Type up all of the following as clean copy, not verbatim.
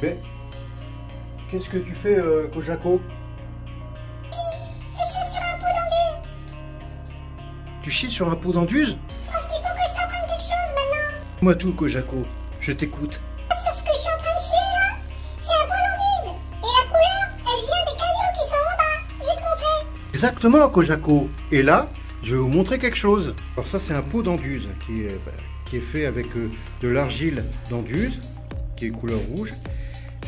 Mais qu'est-ce que tu fais, Kojako? Je chie sur un pot d'enduise. Tu chies sur un pot d'enduise? Parce qu'il faut que je t'apprenne quelque chose maintenant. Moi tout, Kojako, je t'écoute. Sur ce que je suis en train de chier là, c'est un pot d'enduise. Et la couleur, elle vient des cailloux qui sont en bas. Je vais te montrer. Exactement, Kojako. Et là, je vais vous montrer quelque chose. Alors ça, c'est un pot d'enduise qui est fait avec de l'argile d'enduise, qui est couleur rouge.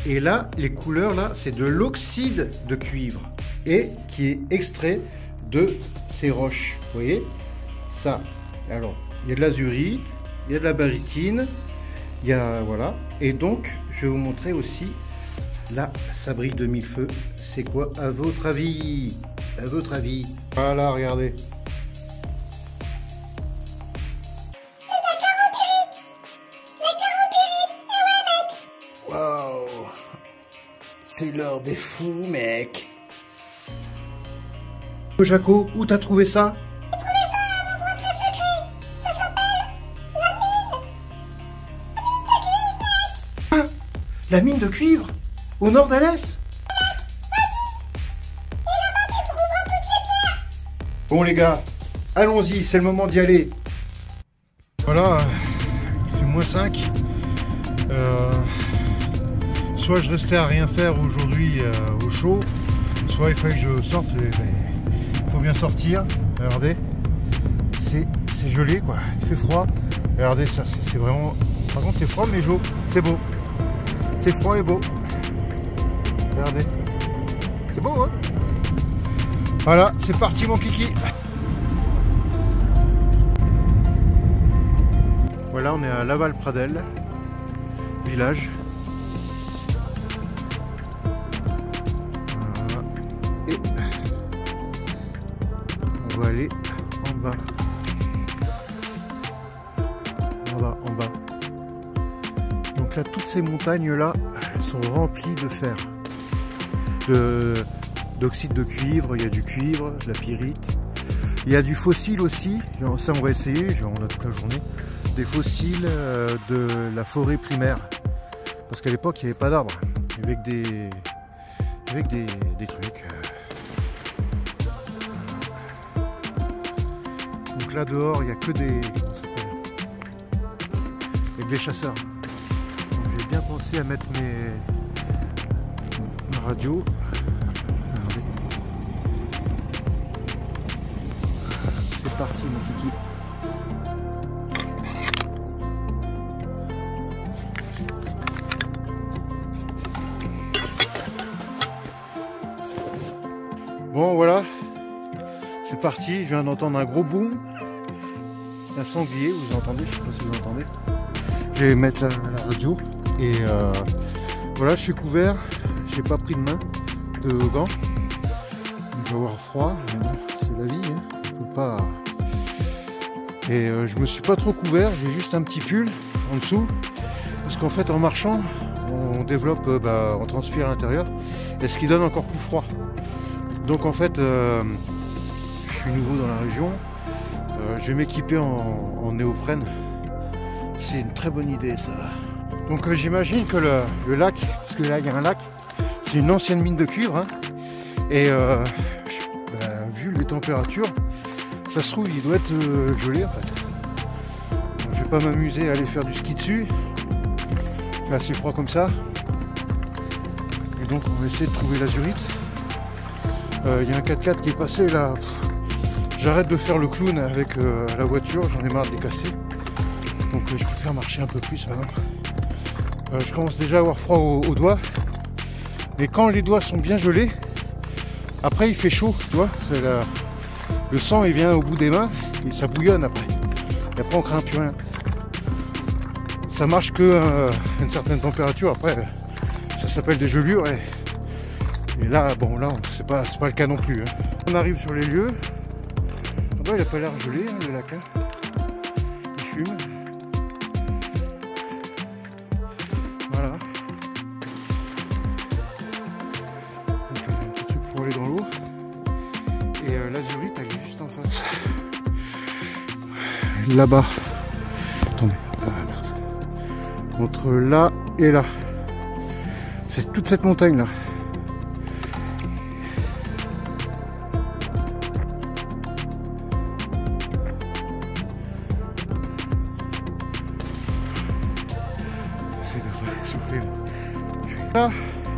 Et là, les couleurs, là, c'est de l'oxyde de cuivre et qui est extrait de ces roches. Vous voyez ça? Alors, il y a de l'azurite, il y a de la barytine, il y a, voilà. Et donc, je vais vous montrer aussi la sabrique de mille-feux. C'est quoi à votre avis? À votre avis? Voilà, regardez. Waouh! C'est l'heure des fous, mec! Kojako, où t'as trouvé ça? J'ai trouvé ça à un endroit très secret. Ça s'appelle la mine. La mine de cuivre, mec. Ah, la mine de cuivre? Au nord d'Alès? Bon les gars, allons-y, c'est le moment d'y aller. Voilà, il fait -5. Soit je restais à rien faire aujourd'hui au chaud, soit il fallait que je sorte. Il faut bien sortir. Regardez, c'est gelé quoi, il fait froid. Regardez ça, c'est vraiment... Par contre c'est froid mais chaud, c'est beau. C'est froid et beau. Regardez, c'est beau hein. Voilà, c'est parti mon kiki. Voilà, on est à Laval-Pradelles, village. Voilà. Et on va aller en bas. En bas. Donc là, toutes ces montagnes-là sont remplies de fer. D'oxyde de cuivre, il y a du cuivre, de la pyrite. Il y a du fossile aussi, ça on va essayer, on a toute la journée. Des fossiles de la forêt primaire. Parce qu'à l'époque il n'y avait pas d'arbres, avec des trucs. Donc là dehors il n'y a que des... et des chasseurs. J'ai bien pensé à mettre ma radio. C'est parti mon kiki. Bon voilà, c'est parti, je viens d'entendre un gros boom. Un sanglier, vous entendez, je sais pas si vous entendez. Je vais mettre la radio et voilà, je suis couvert, j'ai pas pris de main, de gants. Il va avoir froid, mais bon, c'est la vie, hein. On peut pas... Et je me suis pas trop couvert, j'ai juste un petit pull en dessous. Parce qu'en fait en marchant, on développe, on transpire à l'intérieur. Et ce qui donne encore plus froid. Donc en fait, je suis nouveau dans la région. Je vais m'équiper en néoprène. C'est une très bonne idée ça. Donc j'imagine que le lac, parce que là il y a un lac, c'est une ancienne mine de cuivre. Hein, et vu les températures, ça se trouve il doit être gelé en fait. Donc, je vais pas m'amuser à aller faire du ski dessus. Il fait assez froid comme ça. Et donc on va essayer de trouver l'azurite. Il y a un 4x4 qui est passé là. J'arrête de faire le clown avec la voiture, j'en ai marre de les casser. Donc je préfère marcher un peu plus maintenant. Je commence déjà à avoir froid aux doigts. Mais quand les doigts sont bien gelés, après il fait chaud, tu vois. Le sang il vient au bout des mains et ça bouillonne après. Et après on craint plus rien. Ça marche que à une certaine température, après ça s'appelle des gelures et là, bon là, c'est pas le cas non plus. Hein. On arrive sur les lieux. Ah bah, il a pas l'air gelé, hein, le lac. Hein. Il fume. Voilà. Donc, un petit truc pour aller dans l'eau. Et l'azurite, elle est juste en face. Là-bas. Attendez. Entre là et là. C'est toute cette montagne là.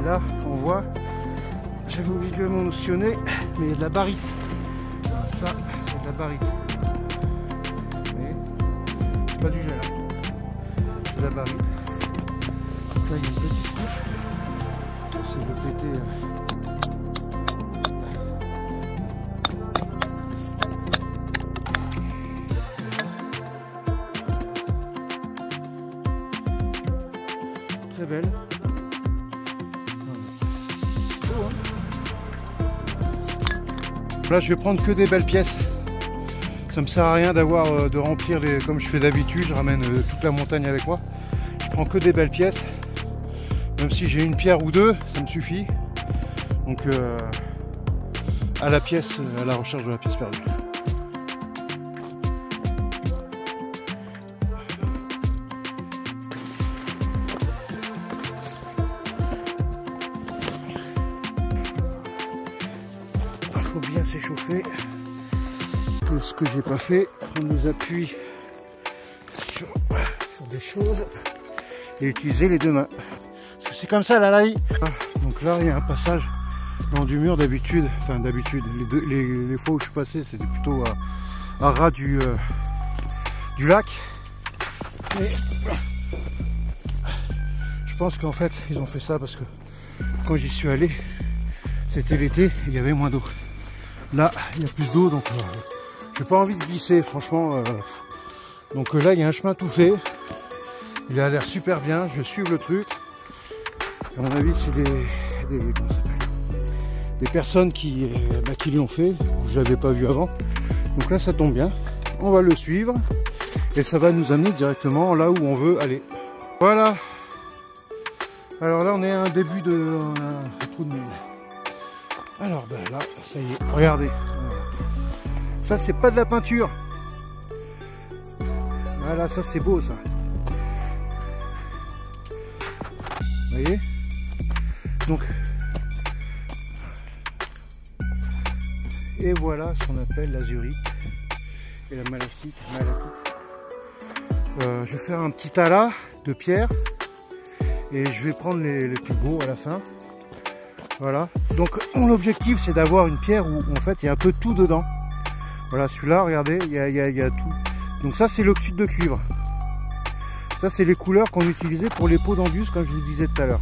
Là, on voit, j'avais oublié de le mentionner, mais il y a de la barite. Ça, c'est de la barite. Mais c'est pas du gel, c'est de la barite. Donc là, il y a une petite couche. J'essaie de le péter. Très belle. Là je vais prendre que des belles pièces. Ça me sert à rien d'avoir de remplir les, comme je fais d'habitude, je ramène toute la montagne avec moi. Je prends que des belles pièces. Même si j'ai une pierre ou deux, ça me suffit. Donc à la pièce, à la recherche de la pièce perdue. Bien s'échauffer. Tout ce que j'ai pas fait, prendre nos appuis sur des choses et utiliser les deux mains. Parce que c'est comme ça la laï. Donc là il y a un passage dans du mur d'habitude. Enfin d'habitude, les fois où je suis passé c'était plutôt à ras du lac. Et je pense qu'en fait ils ont fait ça parce que quand j'y suis allé, c'était l'été et il y avait moins d'eau. Là, il y a plus d'eau, donc j'ai pas envie de glisser, franchement. Donc là, il y a un chemin tout fait. Il a l'air super bien. Je vais suivre le truc. À mon avis, c'est des personnes qui lui ont fait. Je l'avais pas vu avant. Donc là, ça tombe bien. On va le suivre et ça va nous amener directement là où on veut aller. Voilà. Alors là, on est à un début de un trou de mine. Alors ben là, ça y est, regardez. Voilà. Ça c'est pas de la peinture. Voilà, ça c'est beau ça. Vous voyez? Donc, et voilà ce qu'on appelle l'azurite et la malachite. Je vais faire un petit tas de pierres et je vais prendre les plus beaux à la fin. Voilà, donc mon objectif c'est d'avoir une pierre où en fait il y a un peu tout dedans. Voilà, celui-là, regardez, il y a tout. Donc ça c'est l'oxyde de cuivre. Ça c'est les couleurs qu'on utilisait pour les pots d'Angus comme je vous disais tout à l'heure.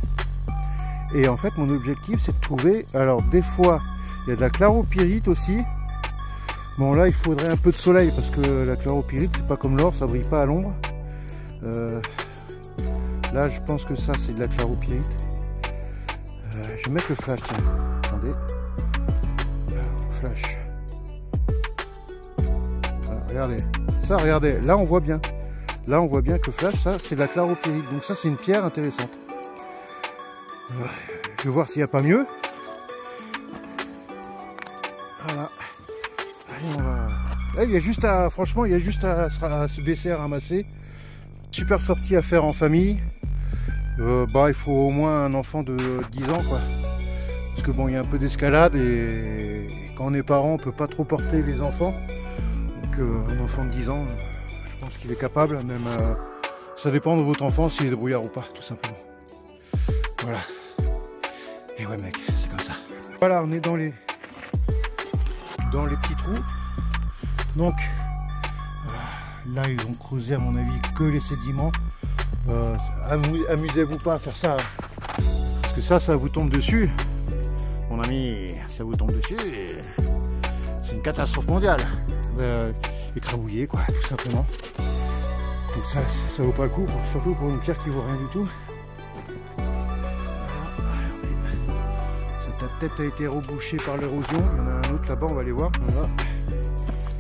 Et en fait mon objectif c'est de trouver, alors des fois il y a de la chloropyrite aussi. Bon là il faudrait un peu de soleil parce que la chloropyrite c'est pas comme l'or, ça brille pas à l'ombre. Là je pense que ça c'est de la chloropyrite. Je vais mettre le flash, tiens. Attendez. Flash. Voilà, regardez. Ça, regardez. Là, on voit bien. Là, on voit bien que le flash, ça, c'est de la chloropyrite. Donc ça, c'est une pierre intéressante. Je vais voir s'il n'y a pas mieux. Voilà. Allez, on va... Là, il y a juste à... Franchement, il y a juste à se baisser, à ramasser. Super sortie à faire en famille. Il faut au moins un enfant de 10 ans quoi. Parce que bon il y a un peu d'escalade et quand on est parent on peut pas trop porter les enfants. Donc un enfant de 10 ans je pense qu'il est capable, même ça dépend de votre enfant s'il est débrouillard ou pas tout simplement. Voilà. Et ouais mec, c'est comme ça. Voilà, on est dans les petits trous. Donc là ils ont creusé à mon avis que les sédiments. Amusez-vous pas à faire ça parce que ça vous tombe dessus mon ami, ça vous tombe dessus c'est une catastrophe mondiale. Écrabouillé quoi tout simplement. Donc ça vaut pas le coup, surtout pour une pierre qui vaut rien du tout. Voilà. Cette tête a été rebouchée par l'érosion. Il y en a un autre là-bas, on va aller voir. Voilà.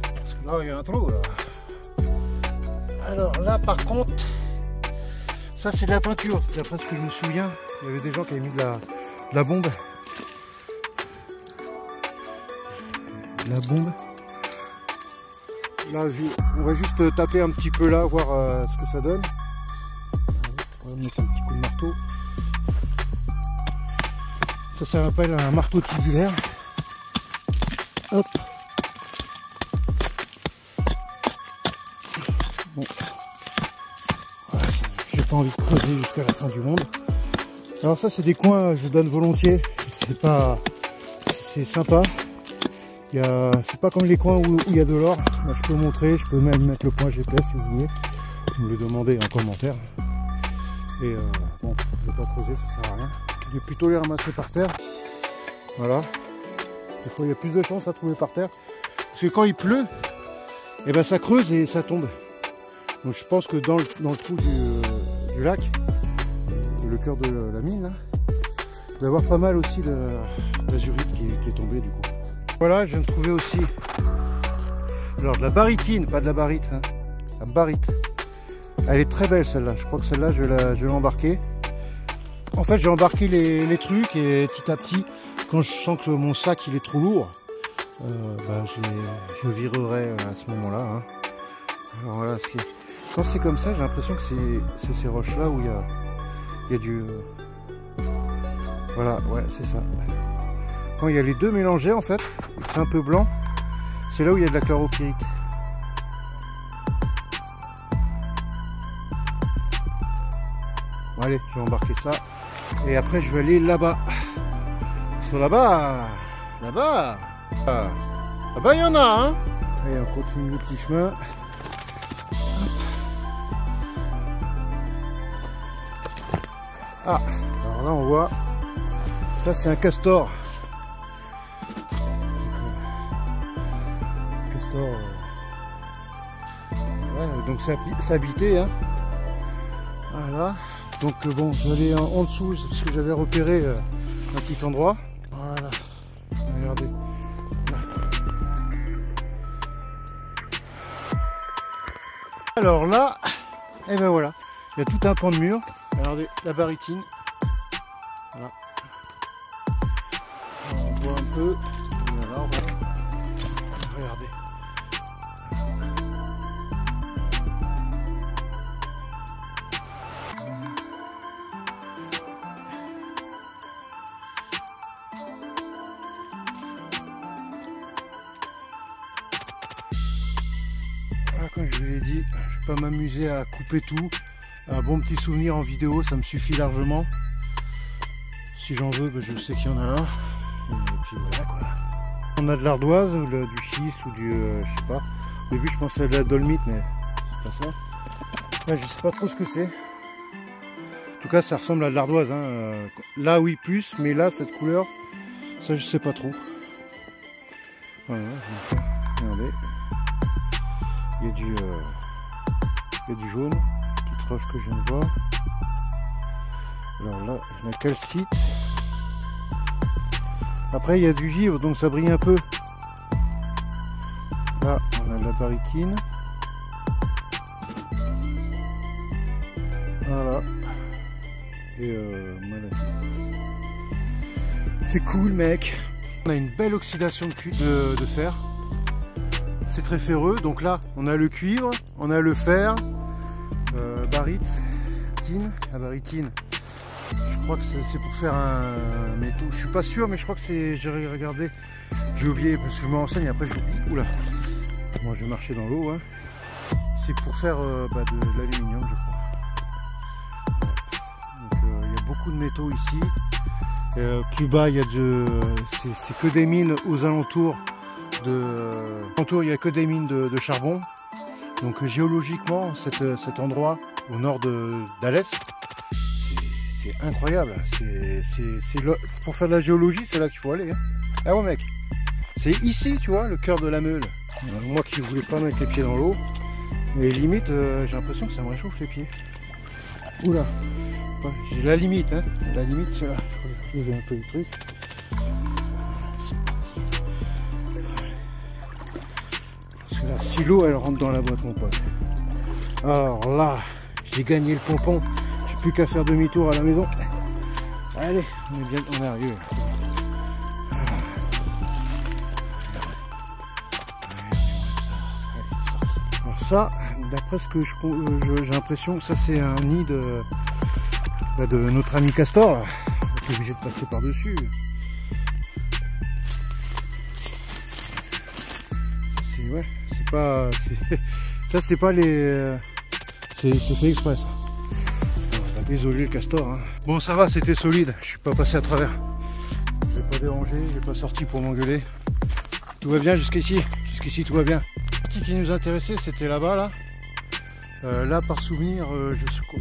Parce que là il y a un trou là. Alors là par contre ça c'est de la peinture, d'après ce que je me souviens, il y avait des gens qui avaient mis de la bombe. La bombe. Là, on va juste taper un petit peu là, voir ce que ça donne. On va mettre un petit coup de marteau. Ça s'appelle un marteau tubulaire. Hop. Bon. Voilà. J'ai pas envie de creuser jusqu'à la fin du monde. Alors ça c'est des coins, je donne volontiers. C'est sympa. C'est pas comme les coins où il y a de l'or. Là, je peux montrer, je peux même mettre le point GPS si vous voulez. Vous me le demandez en commentaire. Et bon, je vais pas creuser, ça sert à rien. Je vais plutôt les ramasser par terre. Voilà. Des fois il y a plus de chances à trouver par terre. Parce que quand il pleut, et ben ça creuse et ça tombe. Donc je pense que dans le trou du lac, le cœur de la mine, là, il doit y avoir pas mal aussi d'azurite qui est tombée du coup. Voilà, je viens de trouver aussi alors de la barytine, pas de la barite, hein, la barite. Elle est très belle celle-là, je crois que celle-là je vais l'embarquer. En fait j'ai embarqué les trucs et petit à petit, quand je sens que mon sac il est trop lourd, je virerai à ce moment-là. Hein. Alors voilà, quand c'est comme ça, j'ai l'impression que c'est ces roches-là où il y a du... Voilà, ouais, c'est ça. Quand il y a les deux mélangés en fait, c'est un peu blanc, c'est là où il y a de la chloropyrite. Bon, allez, je vais embarquer ça. Et après je vais aller là-bas. Sur là-bas, là-bas, il y en a, hein. Allez, on continue le petit chemin. Ah, alors là on voit, ça c'est un castor. Ouais, donc c'est habité, hein. Voilà. Donc bon, je vais aller en dessous parce que j'avais repéré un petit endroit. Voilà. Regardez. Là. Alors là, et ben voilà, il y a tout un pan de mur. Regardez la barytine. Voilà. On voit un peu. Voilà, voilà. Regardez. Voilà, comme je vous l'ai dit, je vais pas m'amuser à couper tout. Un bon petit souvenir en vidéo, ça me suffit largement. Si j'en veux, je sais qu'il y en a là. Et puis voilà quoi. On a de l'ardoise, ou du schiste, ou du... je sais pas. Au début je pensais à de la dolomite, mais c'est pas ça. Là, je sais pas trop ce que c'est. En tout cas ça ressemble à de l'ardoise. Hein. Là oui plus, mais là cette couleur, ça je sais pas trop. Voilà, regardez. Il y a du jaune. Roche que je viens de voir. Alors là, la calcite. Après, il y a du givre, donc ça brille un peu. Là, on a de la barytine. Voilà. Et c'est cool, mec. On a une belle oxydation de fer. C'est très ferreux. Donc là, on a le cuivre, on a le fer. Barytine, la barytine, je crois que c'est pour faire un métaux, je suis pas sûr, mais je crois que c'est, j'ai regardé, j'ai oublié parce que je me renseigne, après j'oublie. Oula, moi je vais marcher dans l'eau, hein. C'est pour faire de l'aluminium, je crois. Donc il y a beaucoup de métaux ici. Plus bas, il y a c'est que des mines aux alentours il y a que des mines de charbon. Donc géologiquement, cet endroit au nord d'Alès, c'est incroyable. Pour faire de la géologie, c'est là qu'il faut aller. Hein. Ah ouais mec, c'est ici, tu vois, le cœur de la Meule. Moi qui voulais pas mettre les pieds dans l'eau, mais limite, j'ai l'impression que ça me réchauffe les pieds. Oula, j'ai la limite, hein. La limite c'est là. Je vais un peu le truc. Parce que là, si l'eau elle rentre dans la boîte, mon pote. Alors là, j'ai gagné le pompon. J'ai plus qu'à faire demi-tour à la maison. Allez, on est arrivé. Alors ça, d'après ce que j'ai l'impression que ça c'est un nid de notre ami castor là. On est obligé de passer par dessus. ouais, c'est pas... Ça c'est pas les... c'est fait exprès ça. Bah, désolé le castor. Hein. Bon ça va, c'était solide, je suis pas passé à travers. Je vais pas déranger, je vais pas sorti pour m'engueuler. Tout va bien jusqu'ici. Jusqu'ici tout va bien. La partie qui nous intéressait c'était là-bas là. Là par souvenir, je crois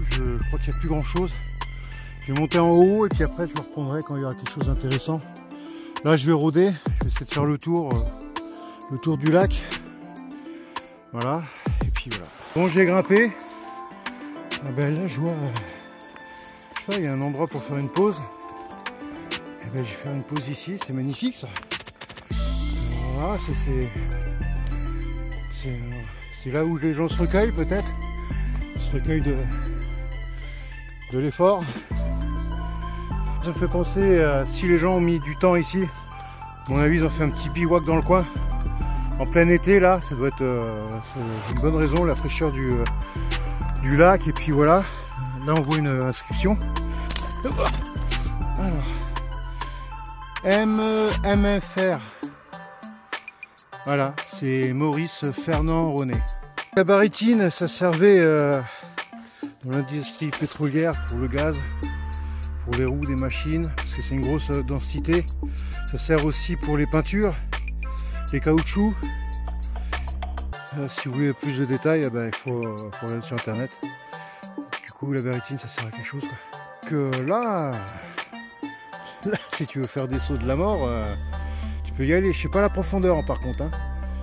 qu'il n'y a plus grand chose. Je vais monter en haut et puis après je me reprendrai quand il y aura quelque chose d'intéressant. Là je vais rôder, je vais essayer de faire le tour du lac. Voilà, et puis voilà. Bon j'ai grimpé. Ah ben là je vois, je sais pas, il y a un endroit pour faire une pause. Et ben je vais faire une pause ici, c'est magnifique ça. Voilà, c'est là où les gens se recueillent peut-être. Se recueillent de l'effort. Ça me fait penser à si les gens ont mis du temps ici. À mon avis ils ont fait un petit bivouac dans le coin. En plein été là, ça doit être une bonne raison, la fraîcheur du lac. Et puis voilà, là on voit une inscription. Alors, MFR. Voilà, c'est Maurice Fernand René. La barytine, ça servait dans l'industrie pétrolière pour le gaz, pour les roues des machines, parce que c'est une grosse densité. Ça sert aussi pour les peintures, les caoutchoucs. Si vous voulez plus de détails, il faut aller sur internet. Du coup, la barytine, ça sert à quelque chose, quoi. Que là, si tu veux faire des sauts de la mort, tu peux y aller. Je sais pas la profondeur par contre. Hein.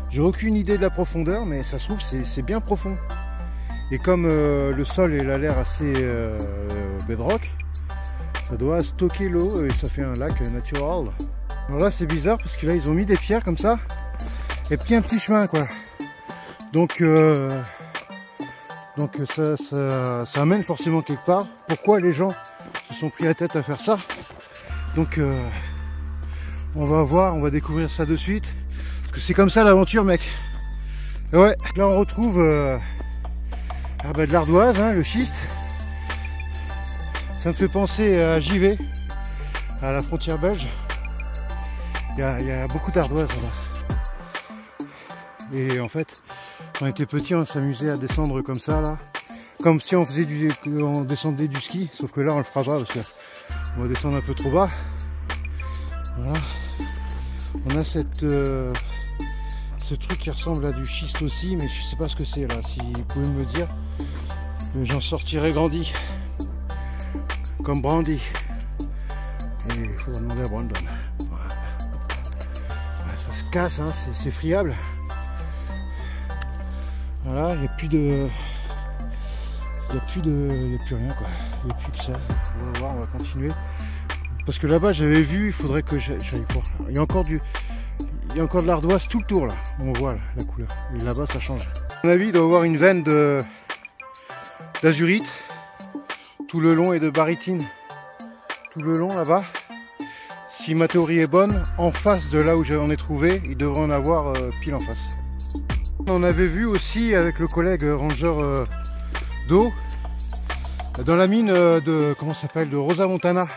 J'ai aucune idée de la profondeur, mais ça se trouve c'est bien profond. Et comme le sol il a l'air assez bedrock, ça doit stocker l'eau et ça fait un lac natural. Alors là c'est bizarre parce que là ils ont mis des pierres comme ça et puis un petit chemin quoi. Donc ça amène forcément quelque part. Pourquoi les gens se sont pris la tête à faire ça? Donc on va voir, on va découvrir ça de suite. Parce que c'est comme ça l'aventure mec. Et ouais, là on retrouve de l'ardoise, hein, le schiste. Ça me fait penser à Givet, à la frontière belge. Il y a beaucoup d'ardoise là. Et en fait, quand on était petit, on s'amusait à descendre comme ça là. Comme si on descendait du ski, sauf que là on le fera pas parce qu'on va descendre un peu trop bas. Voilà. On a ce truc qui ressemble à du schiste aussi, mais je sais pas ce que c'est là. Si vous pouvez me le dire, j'en sortirai grandi. Comme Brandy. Et il faudra demander à Brandon. Voilà. Ça se casse, hein, c'est friable. Voilà, il n'y a plus de. Il n'y a plus rien quoi. Il n'y a plus que ça. On va voir, on va continuer. Parce que là-bas j'avais vu, il faudrait que j'aille voir. Il y a encore de l'ardoise tout le tour là. On voit là, la couleur. Et là-bas ça change. À mon avis, il doit y avoir une veine d'azurite tout le long et de barytine tout le long là-bas. Si ma théorie est bonne, en face de là où j'en ai trouvé, il devrait en avoir pile en face. On avait vu aussi avec le collègue ranger d'eau dans la mine de comment ça s'appelle, de Rosa Montana.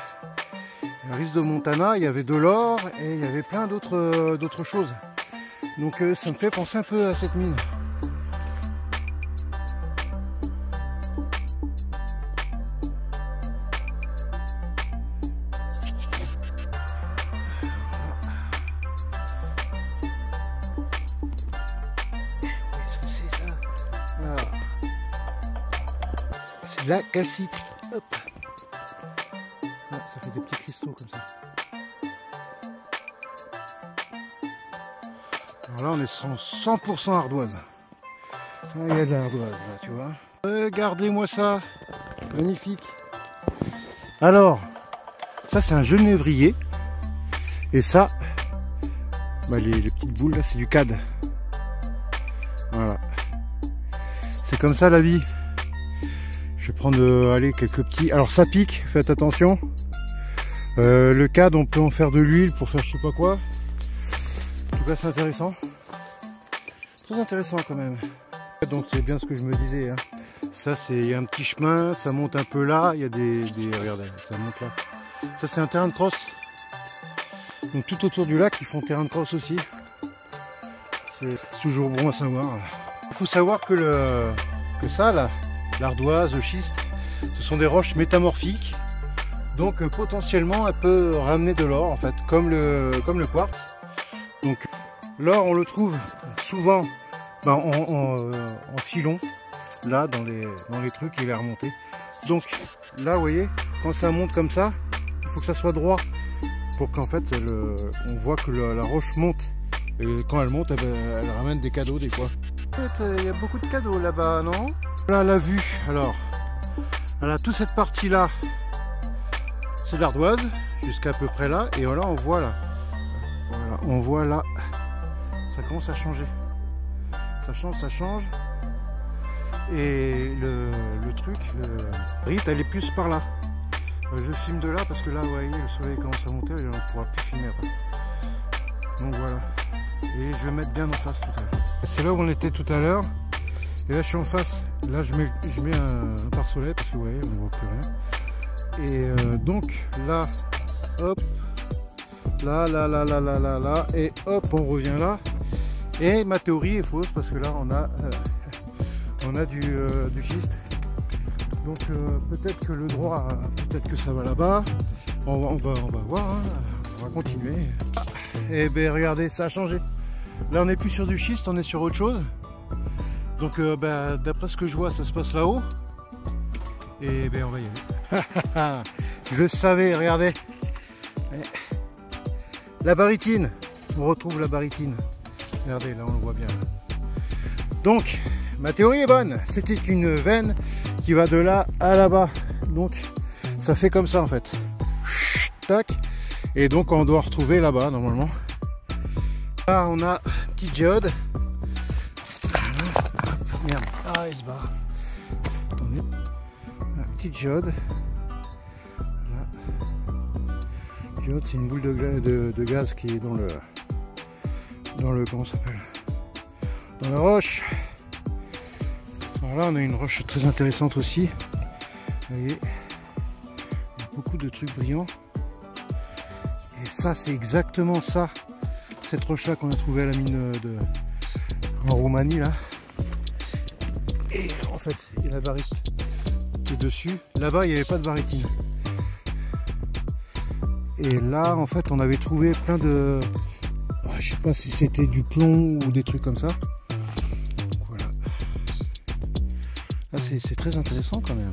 La risque de Montana, il y avait de l'or et il y avait plein d'autres choses. Donc ça me fait penser un peu à cette mine. Qu'est-ce que c'est ça? Voilà. C'est de la calcite. Hop. Ah, ça fait des petits cristaux comme ça. Alors là on est 100% ardoise. Il y a de l'ardoise là, tu vois. Regardez-moi ça. Magnifique. Alors, ça c'est un genévrier. Et ça, les petites boules là, c'est du cad. Voilà. C'est comme ça la vie. Je vais prendre quelques petits. Alors ça pique, faites attention. Le cad, on peut en faire de l'huile pour faire je sais pas quoi. En tout cas, c'est intéressant. Très intéressant quand même. Donc c'est bien ce que je me disais. Hein. Ça, il y a un petit chemin, ça monte un peu là. Il y a regardez, ça monte là. Ça, c'est un terrain de cross. Donc tout autour du lac, ils font terrain de cross aussi. C'est toujours bon à savoir. Il faut savoir que ça, là, l'ardoise, le schiste, ce sont des roches métamorphiques. Donc potentiellement, elle peut ramener de l'or, en fait, comme le quartz. Donc l'or, on le trouve souvent en filon, là, dans les trucs, il est remonté. Donc là, vous voyez, quand ça monte comme ça, il faut que ça soit droit pour qu'en fait, on voit que la roche monte. Et quand elle monte, elle ramène des cadeaux des fois. En fait, il y a beaucoup de cadeaux là-bas, non? Là, la vue, alors, voilà, toute cette partie-là, c'est de l'ardoise, jusqu'à peu près là. Et voilà, on voit là. Voilà, on voit là, ça commence à changer. Ça change. Et le truc, rite, elle est plus par là. Je filme de là parce que là, vous voyez, le soleil commence à monter et on ne pourra plus filmer après. Donc voilà. Et je vais mettre bien en face tout à l'heure. C'est là où on était tout à l'heure. Et là, je suis en face. Là, je mets un pare-soleil parce que vous voyez, on ne voit plus rien. Et donc là, hop, là, et hop, on revient là. Et ma théorie est fausse parce que là, on a du schiste. Donc peut-être que le droit, peut-être que ça va là-bas. On va voir, hein. On va continuer. Et ben regardez, ça a changé. Là on n'est plus sur du schiste, on est sur autre chose. Donc d'après ce que je vois, ça se passe là-haut. Et ben on va y aller. Je le savais, regardez. La barytine, on retrouve la barytine. Regardez, là on le voit bien. Donc, ma théorie est bonne. C'était une veine qui va de là à là-bas. Donc, ça fait comme ça en fait. Tac. Et donc, on doit retrouver là-bas normalement. Là, on a une petite géode. Merde. Ah, il se barre. Attendez. La petite géode. Voilà. Géode, c'est une boule de gaz qui est dans le comment ça s'appelle, dans la roche. Alors là on a une roche très intéressante aussi, vous voyez, il y a beaucoup de trucs brillants. Et ça c'est exactement ça, cette roche là qu'on a trouvée à la mine en Roumanie là. Et en fait il y a la barite qui est dessus. Là-bas il n'y avait pas de barytine. Et là en fait on avait trouvé plein de, je sais pas si c'était du plomb ou des trucs comme ça. Voilà. Là c'est très intéressant quand même.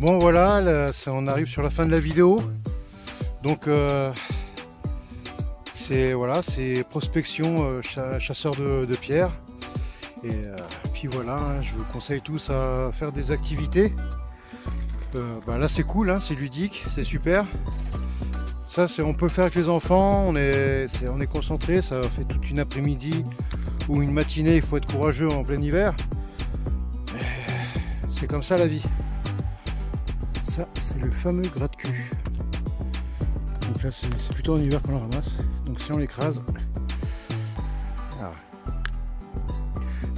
Bon voilà, là, on arrive sur la fin de la vidéo. Donc c'est prospection chasseur de pierres. Et puis voilà, hein, je vous conseille tous à faire des activités. Là c'est cool, hein, c'est ludique, c'est super. Ça, on peut le faire avec les enfants, on est concentré, ça fait toute une après-midi ou une matinée, il faut être courageux en plein hiver. C'est comme ça la vie. Ça, c'est le fameux gratte-cul. Donc là, c'est plutôt en hiver qu'on le ramasse. Donc si on l'écrase,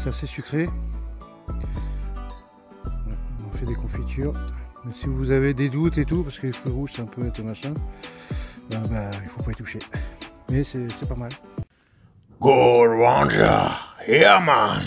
c'est assez sucré. On fait des confitures. Mais si vous avez des doutes et tout, parce que les fruits rouges, c'est un peu machin. Il faut pas y toucher, mais c'est pas mal. Gold Ranger, yeah man.